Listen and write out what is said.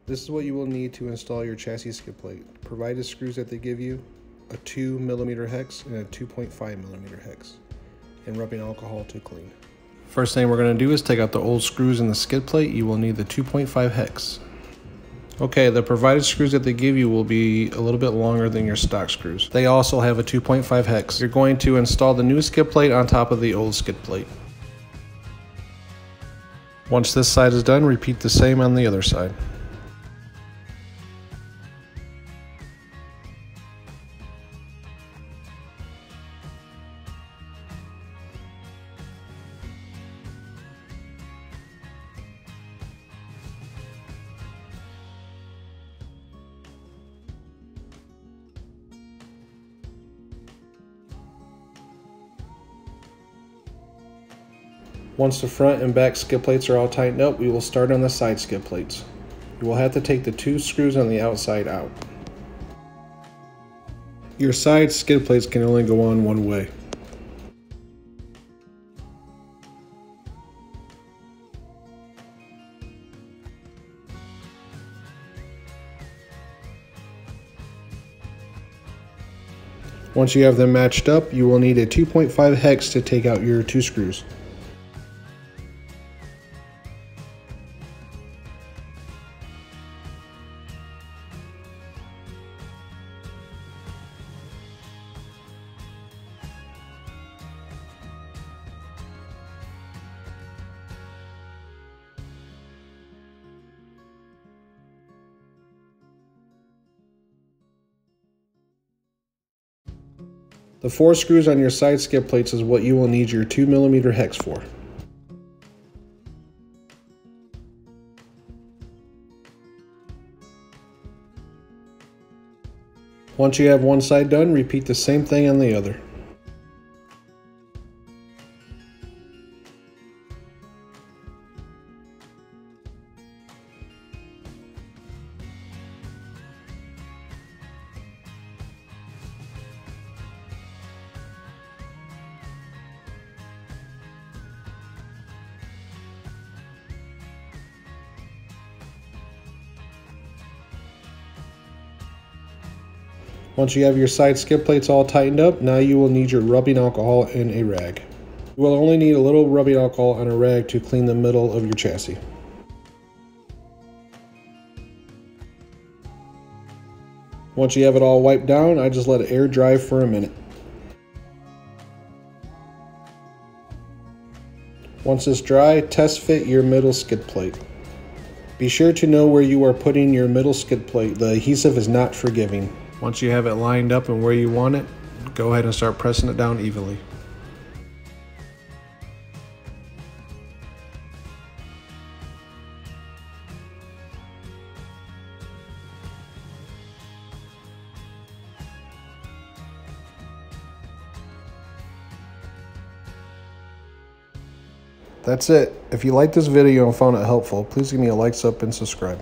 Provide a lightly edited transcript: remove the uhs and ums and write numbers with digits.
This is what you will need to install your chassis skid plate. Provided screws that they give you, a 2mm hex and a 2.5mm hex, and rubbing alcohol to clean. First thing we're going to do is take out the old screws in the skid plate. You will need the 2.5 hex. Okay, the provided screws that they give you will be a little bit longer than your stock screws. They also have a 2.5 hex. You're going to install the new skid plate on top of the old skid plate. Once this side is done, repeat the same on the other side. Once the front and back skid plates are all tightened up, we will start on the side skid plates. You will have to take the 2 screws on the outside out. Your side skid plates can only go on one way. Once you have them matched up, you will need a 2.5 hex to take out your 2 screws. The 4 screws on your side skid plates is what you will need your 2mm hex for. Once you have one side done, repeat the same thing on the other. Once you have your side skid plates all tightened up, now you will need your rubbing alcohol and a rag. You will only need a little rubbing alcohol and a rag to clean the middle of your chassis. Once you have it all wiped down, I just let it air dry for a minute. Once it's dry, test fit your middle skid plate. Be sure to know where you are putting your middle skid plate. The adhesive is not forgiving. Once you have it lined up and where you want it, go ahead and start pressing it down evenly. That's it. If you liked this video and found it helpful, please give me a like, sub, and subscribe.